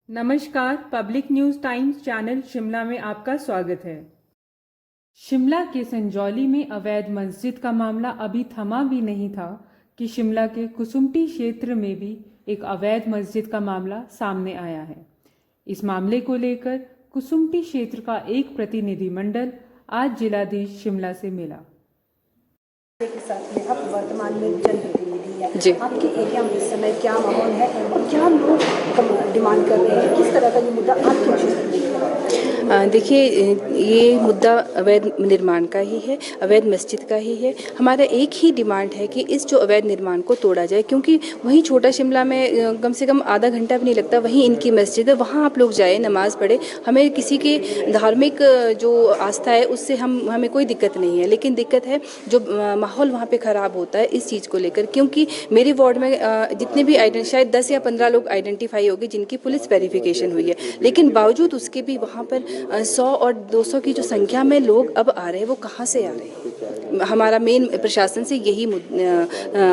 नमस्कार, public news times channel Shimla में आपका स्वागत है। शिमला के संजौली में अवैध मस्जिद का मामला अभी थमा भी नहीं था कि शिमला के कुसुम्पटी क्षेत्र में भी एक अवैध मस्जिद का मामला सामने आया है। इस मामले को लेकर कुसुम्पटी क्षेत्र का एक प्रतिनिधिमंडल आज जिलाधीश शिमला से मिला। के साथ में आप वर्तमान में जनप्रतिनिधि हैं जी, आपके एरिया में इस समय क्या माहौल है और क्या लोग डिमांड कर रहे हैं, किस तरह का ये मुद्दा आपके क्षेत्र में है? देखिए, ये मुद्दा अवैध निर्माण का ही है, अवैध मस्जिद का ही है। हमारा एक ही डिमांड है कि इस जो अवैध निर्माण को तोड़ा जाए, क्योंकि वहीं छोटा शिमला में कम से कम आधा घंटा भी नहीं लगता, वहीं इनकी मस्जिद है, वहाँ आप लोग जाए, नमाज पढ़े। हमें किसी के धार्मिक जो आस्था है उससे हमें कोई दिक्कत नहीं है, लेकिन दिक्कत है जो माहौल वहाँ पे ख़राब होता है इस चीज़ को लेकर। क्योंकि मेरे वार्ड में जितने भी शायद 10 या 15 लोग आइडेंटिफाई होंगे जिनकी पुलिस वेरिफिकेशन हुई है, लेकिन बावजूद उसके भी वहाँ पर 100 और 200 की जो संख्या में लोग अब आ रहे हैं, वो कहाँ से आ रहे हैं? हमारा मेन प्रशासन से यही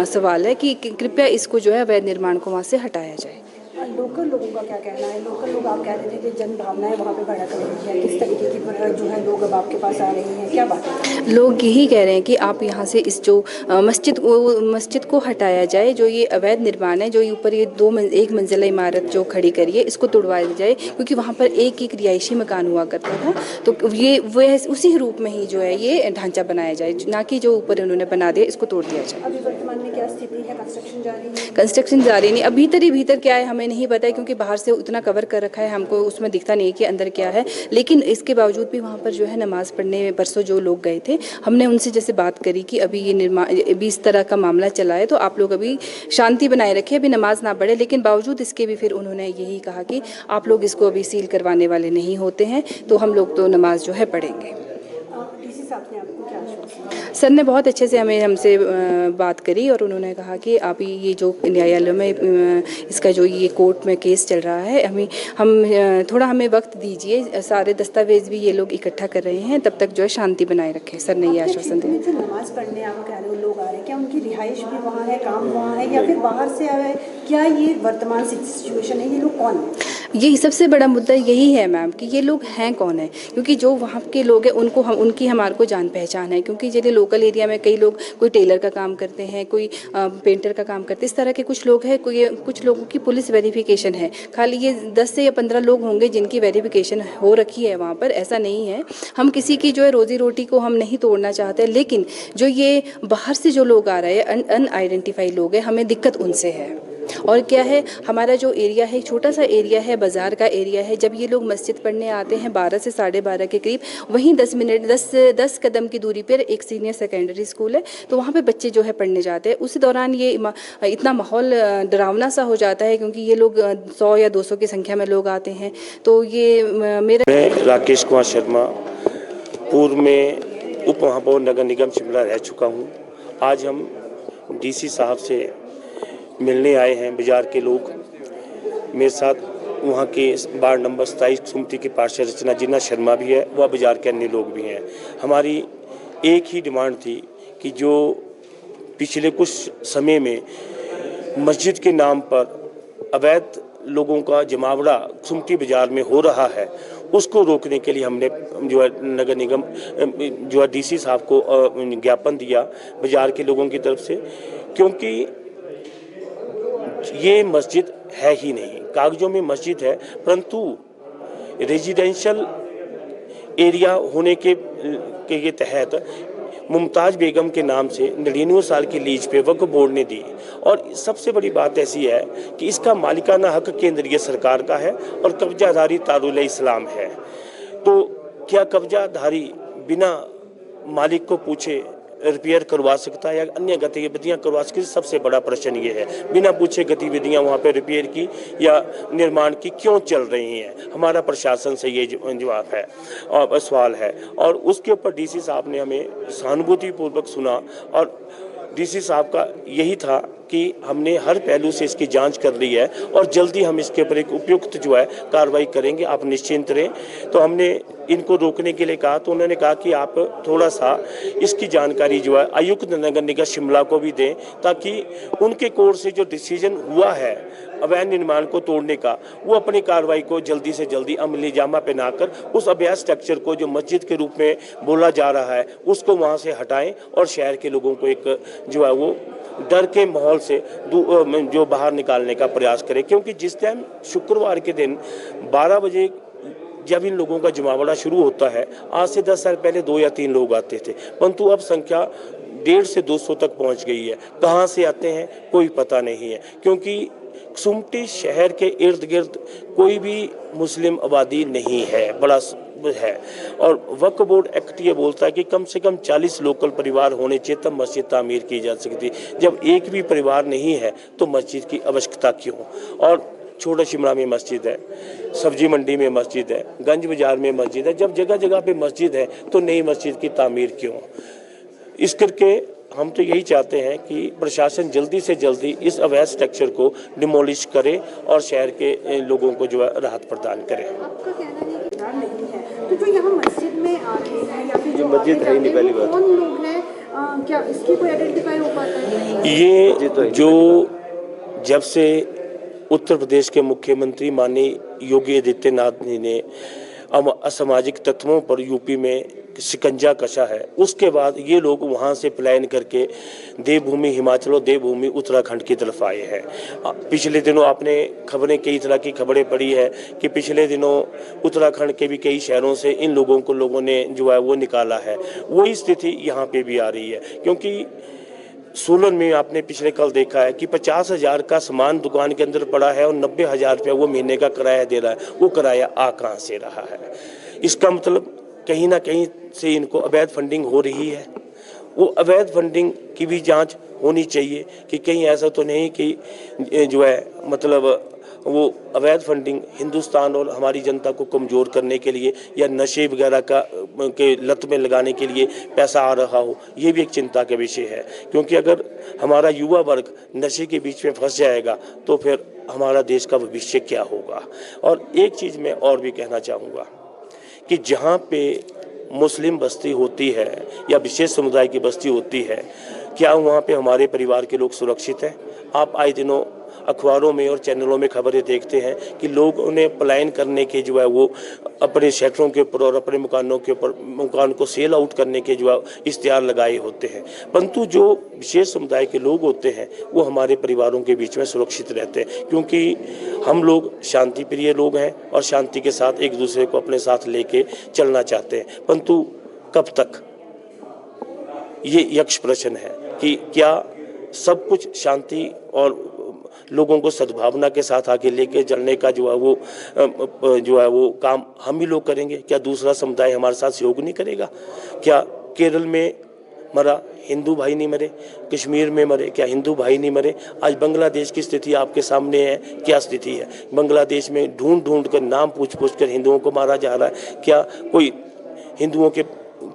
सवाल है कि कृपया इसको जो है अवैध निर्माण को वहाँ से हटाया जाए। लोकल लोगों का क्या कहना है? लोकल लोग, आप कह रहे थे कि जन भावनाएं वहाँ पे भड़क रही है, किस तरीके की जो है लोग अब आपके पास आ रहे हैं, क्या बात है? लोग यही कह रहे हैं कि आप यहाँ से इस जो मस्जिद को हटाया जाए, जो ये अवैध निर्माण है, जो ऊपर ये एक मंजिला इमारत जो खड़ी करी है, इसको तुड़वाया जाए, क्योंकि वहाँ पर एक रिहायशी मकान हुआ करता था, तो ये वह उसी रूप में ही जो है ये ढांचा बनाया जाए, ना कि जो ऊपर उन्होंने बना दिया इसको तोड़ दिया जाए। अभी वर्तमान में क्या स्थिति है? कंस्ट्रक्शन जारी है? कंस्ट्रक्शन जारी नहीं, अब भीतर ही भीतर क्या है हमें नहीं पता है, क्योंकि बाहर से उतना कवर कर रखा है, हमको उसमें दिखता नहीं है कि अंदर क्या है। लेकिन इसके बावजूद भी वहाँ पर जो है नमाज पढ़ने परसों जो लोग गए थे, हमने उनसे जैसे बात करी कि अभी ये निर्माण, अभी इस तरह का मामला चला है, तो आप लोग अभी शांति बनाए रखें, अभी नमाज ना पढ़े। लेकिन बावजूद इसके भी फिर उन्होंने यही कहा कि आप लोग इसको अभी सील करवाने वाले नहीं होते हैं, तो हम लोग तो नमाज जो है पढ़ेंगे। सर ने बहुत अच्छे से हमसे बात करी और उन्होंने कहा कि आप ये जो न्यायालय में इसका जो ये कोर्ट में केस चल रहा है, हम थोड़ा हमें वक्त दीजिए, सारे दस्तावेज भी ये लोग इकट्ठा कर रहे हैं, तब तक जो है शांति बनाए रखें। सर ने ये आश्वासन दिया। नमाज पढ़ने आप कह रहे हो लोग आ रहे हैं, क्या उनकी रिहाइश भी वहाँ है, काम वहाँ है, या फिर बाहर से आए हैं? क्या ये वर्तमान सिचुएशन है? ये लोग कौन है? यही सबसे बड़ा मुद्दा यही है मैम कि ये लोग हैं कौन है, क्योंकि जो वहाँ के लोग हैं उनको उनकी हमारे को जान पहचान है, क्योंकि जैसे लोकल एरिया में कई लोग, कोई टेलर का काम करते हैं, कोई पेंटर का काम करते हैं, इस तरह के कुछ लोग हैं। कुछ लोगों की पुलिस वेरिफिकेशन है, खाली ये 10 से या 15 लोग होंगे जिनकी वेरिफिकेशन हो रखी है वहाँ पर, ऐसा नहीं है। हम किसी की जो है रोजी रोटी को हम नहीं तोड़ना चाहते, लेकिन जो ये बाहर से जो लोग आ रहे हैं, अनआइडेंटिफाइड लोग हैं, हमें दिक्कत उनसे है। और क्या है, हमारा जो एरिया है छोटा सा एरिया है, बाज़ार का एरिया है। जब ये लोग मस्जिद पढ़ने आते हैं 12 से 12:30 के करीब, वहीं 10 कदम की दूरी पर एक सीनियर सेकेंडरी स्कूल है, तो वहाँ पे बच्चे जो है पढ़ने जाते हैं। उस दौरान ये इतना माहौल डरावना सा हो जाता है, क्योंकि ये लोग 100 या 200 की संख्या में लोग आते हैं। तो ये मैं राकेश कुमार शर्मा, पूर्व में उप महापौर नगर निगम शिमला रह चुका हूँ। आज हम डीसी साहब से मिलने आए हैं, बाजार के लोग मेरे साथ, वहाँ के वार्ड नंबर 27 कुसुम्पटी की पार्षद रचना जिन्ना शर्मा भी है, वह बाजार के अन्य लोग भी हैं। हमारी एक ही डिमांड थी कि जो पिछले कुछ समय में मस्जिद के नाम पर अवैध लोगों का जमावड़ा कुसुम्पटी बाजार में हो रहा है, उसको रोकने के लिए हमने जो है नगर निगम जो है डीसी साहब को ज्ञापन दिया बाजार के लोगों की तरफ से, क्योंकि ये मस्जिद है ही नहीं, कागजों में मस्जिद है, परंतु रेजिडेंशियल एरिया होने के तहत मुमताज़ बेगम के नाम से 99 साल की लीज पे वक्फ बोर्ड ने दी। और सबसे बड़ी बात ऐसी है कि इसका मालिकाना हक केंद्रीय सरकार का है और कब्जाधारी तारुल इस्लाम है। तो क्या कब्जाधारी बिना मालिक को पूछे रिपेयर करवा सकता है या अन्य गतिविधियां करवा सकती है? सबसे बड़ा प्रश्न ये है, बिना पूछे गतिविधियां वहाँ पे रिपेयर की या निर्माण की क्यों चल रही हैं? हमारा प्रशासन से ये जवाब है और सवाल है। और उसके ऊपर डीसी साहब ने हमें सहानुभूतिपूर्वक सुना और डीसी साहब का यही था कि हमने हर पहलू से इसकी जांच कर ली है और जल्दी हम इसके ऊपर एक उपयुक्त जो है कार्रवाई करेंगे, आप निश्चिंत रहें। तो हमने इनको रोकने के लिए कहा, तो उन्होंने कहा कि आप थोड़ा सा इसकी जानकारी जो है आयुक्त नगर निगम शिमला को भी दें, ताकि उनके कोर्ट से जो डिसीजन हुआ है अवैध निर्माण को तोड़ने का, वो अपनी कार्रवाई को जल्दी से जल्दी अमली जामा पहनाकर उस अवैध स्ट्रक्चर को जो मस्जिद के रूप में बोला जा रहा है उसको वहाँ से हटाएं और शहर के लोगों को एक जो है वो डर के माहौल से जो बाहर निकालने का प्रयास करें। क्योंकि जिस टाइम शुक्रवार के दिन 12 बजे जब इन लोगों का जमावड़ा शुरू होता है, आज से 10 साल पहले 2 या 3 लोग आते थे, परंतु अब संख्या 150 से 200 तक पहुंच गई है। कहां से आते हैं कोई पता नहीं है, क्योंकि सुमटी शहर के इर्द गिर्द कोई भी मुस्लिम आबादी नहीं है, बड़ा है। और वक्फ बोर्ड एक्ट ये बोलता है कि कम से कम 40 लोकल परिवार होने चाहिए तब मस्जिद तामीर की जा सकती। जब एक भी परिवार नहीं है तो मस्जिद की आवश्यकता क्यों? और छोटा शिमला में मस्जिद है, सब्जी मंडी में मस्जिद है, गंज बाजार में मस्जिद है। जब जगह जगह पे मस्जिद है तो नई मस्जिद की तामीर क्यों? इस करके हम तो यही चाहते हैं कि प्रशासन जल्दी से जल्दी इस अवैध स्ट्रक्चर को डिमोलिश करे और शहर के लोगों को जो है राहत प्रदान करे। आपका कहना है कि डर नहीं है, तो जो यहाँ मस्जिद में आ रहे हैं या फिर जो मस्जिद है ही नहीं पहली बात, कौन लोग हैं, क्या इसकी कोई आइडेंटिफाई हो पाता है? ये जो जब से उत्तर प्रदेश के मुख्यमंत्री माननीय योगी आदित्यनाथ जी ने असामाजिक तत्वों पर यूपी में शिकंजा कसा है, उसके बाद ये लोग वहाँ से पलायन करके देवभूमि हिमाचल और देवभूमि उत्तराखंड की तरफ आए हैं। पिछले दिनों आपने खबरें, कई तरह की खबरें पढ़ी है कि पिछले दिनों उत्तराखंड के भी कई शहरों से इन लोगों ने जो है वो निकाला है। वही स्थिति यहाँ पे भी आ रही है, क्योंकि सोलन में आपने पिछले कल देखा है कि 50,000 का सामान दुकान के अंदर पड़ा है और 90,000 रुपया वो महीने का किराया दे रहा है। वो किराया आ कहाँ से रहा है? इसका मतलब कहीं ना कहीं से इनको अवैध फंडिंग हो रही है। वो अवैध फंडिंग की भी जांच होनी चाहिए कि कहीं ऐसा तो नहीं कि जो है मतलब वो अवैध फंडिंग हिंदुस्तान और हमारी जनता को कमज़ोर करने के लिए या नशे वगैरह के लत में लगाने के लिए पैसा आ रहा हो। ये भी एक चिंता का विषय है, क्योंकि अगर हमारा युवा वर्ग नशे के बीच में फंस जाएगा तो फिर हमारा देश का भविष्य क्या होगा। और एक चीज़ मैं और भी कहना चाहूँगा कि जहाँ पे मुस्लिम बस्ती होती है या विशेष समुदाय की बस्ती होती है, क्या वहाँ पे हमारे परिवार के लोग सुरक्षित हैं? आप आए दिनों अखबारों में और चैनलों में खबरें देखते हैं कि लोग उन्हें पलायन करने के जो है वो अपने शहरों के ऊपर और अपने मकानों के ऊपर मकान को सेल आउट करने के जो है इश्तिहार लगाए होते हैं, परंतु जो विशेष समुदाय के लोग होते हैं वो हमारे परिवारों के बीच में सुरक्षित रहते हैं, क्योंकि हम लोग शांति प्रिय लोग हैं और शांति के साथ एक दूसरे को अपने साथ लेके चलना चाहते हैं। परंतु कब तक? ये यक्ष प्रश्न है कि क्या सब कुछ शांति और लोगों को सद्भावना के साथ आगे लेके चलने का जो है वो काम हम ही लोग करेंगे? क्या दूसरा समुदाय हमारे साथ सहयोग नहीं करेगा? क्या केरल में मरा हिंदू भाई नहीं मरे? कश्मीर में मरे क्या हिंदू भाई नहीं मरे? आज बांग्लादेश की स्थिति आपके सामने है, क्या स्थिति है? बांग्लादेश में ढूंढ कर नाम पूछ कर हिंदुओं को मारा जा रहा है। क्या कोई हिंदुओं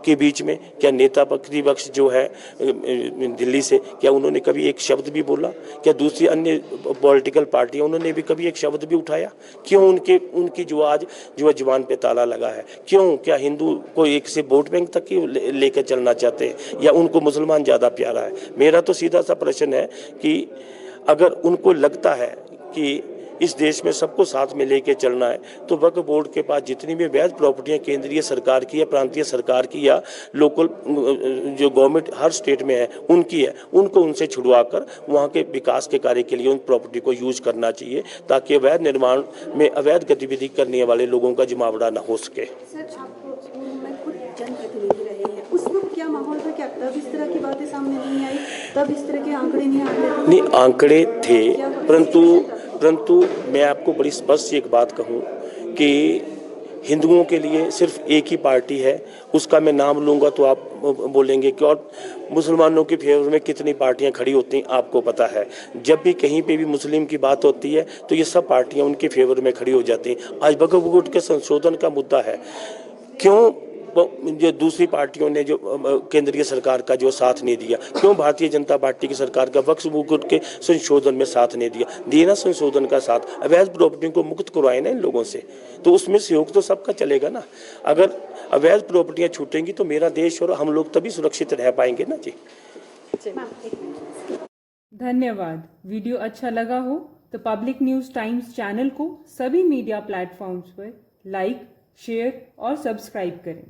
के बीच में क्या नेता प्रतिपक्ष जो है दिल्ली से, क्या उन्होंने कभी एक शब्द भी बोला? क्या दूसरी अन्य पॉलिटिकल पार्टियां उन्होंने भी कभी एक शब्द भी उठाया? क्यों उनकी जो आज जुबान पे ताला लगा है? क्यों? क्या हिंदू को एक से वोट बैंक तक ही लेकर चलना चाहते हैं या उनको मुसलमान ज़्यादा प्यारा है? मेरा तो सीधा सा प्रश्न है कि अगर उनको लगता है कि इस देश में सबको साथ में लेके चलना है तो वक्फ बोर्ड के पास जितनी भी वैध प्रॉपर्टियां केंद्रीय सरकार की या प्रांतीय सरकार की या लोकल जो गवर्नमेंट हर स्टेट में है उनकी है, उनको उनसे छुड़वा कर वहाँ के विकास के कार्य के लिए उन प्रॉपर्टी को यूज करना चाहिए, ताकि अवैध निर्माण में अवैध गतिविधि करने वाले लोगों का जमावड़ा न हो सके। सर, आप में खुद जनप्रतिनिधि रहे हैं, उस वक्त क्या माहौल था? क्या तब इस तरह की बातें सामने नहीं आई? तब इस तरह के आंकड़े नहीं आ रहे? नहीं, आंकड़े थे, परंतु मैं आपको बड़ी स्पष्ट एक बात कहूं कि हिंदुओं के लिए सिर्फ एक ही पार्टी है, उसका मैं नाम लूंगा तो आप बोलेंगे कि और मुसलमानों के फेवर में कितनी पार्टियां खड़ी होती हैं आपको पता है। जब भी कहीं पे भी मुस्लिम की बात होती है तो ये सब पार्टियां उनके फेवर में खड़ी हो जाती हैं। आज वक्फ बोर्ड के संशोधन का मुद्दा है, क्यों जो दूसरी पार्टियों ने जो केंद्रीय सरकार का जो साथ नहीं दिया? क्यों भारतीय जनता पार्टी की सरकार का वक्फ बोर्ड के संशोधन में साथ नहीं दिया? ना संशोधन का साथ, अवैध प्रॉपर्टी को मुक्त करवाए ना इन लोगों से, तो उसमें सहयोग तो सबका चलेगा ना। अगर अवैध प्रॉपर्टियां छूटेंगी तो मेरा देश और हम लोग तभी सुरक्षित रह पाएंगे ना जी। धन्यवाद। वीडियो अच्छा लगा हो तो पब्लिक न्यूज़ टाइम्स चैनल को सभी मीडिया प्लेटफॉर्म्स पर लाइक, शेयर और सब्सक्राइब करें।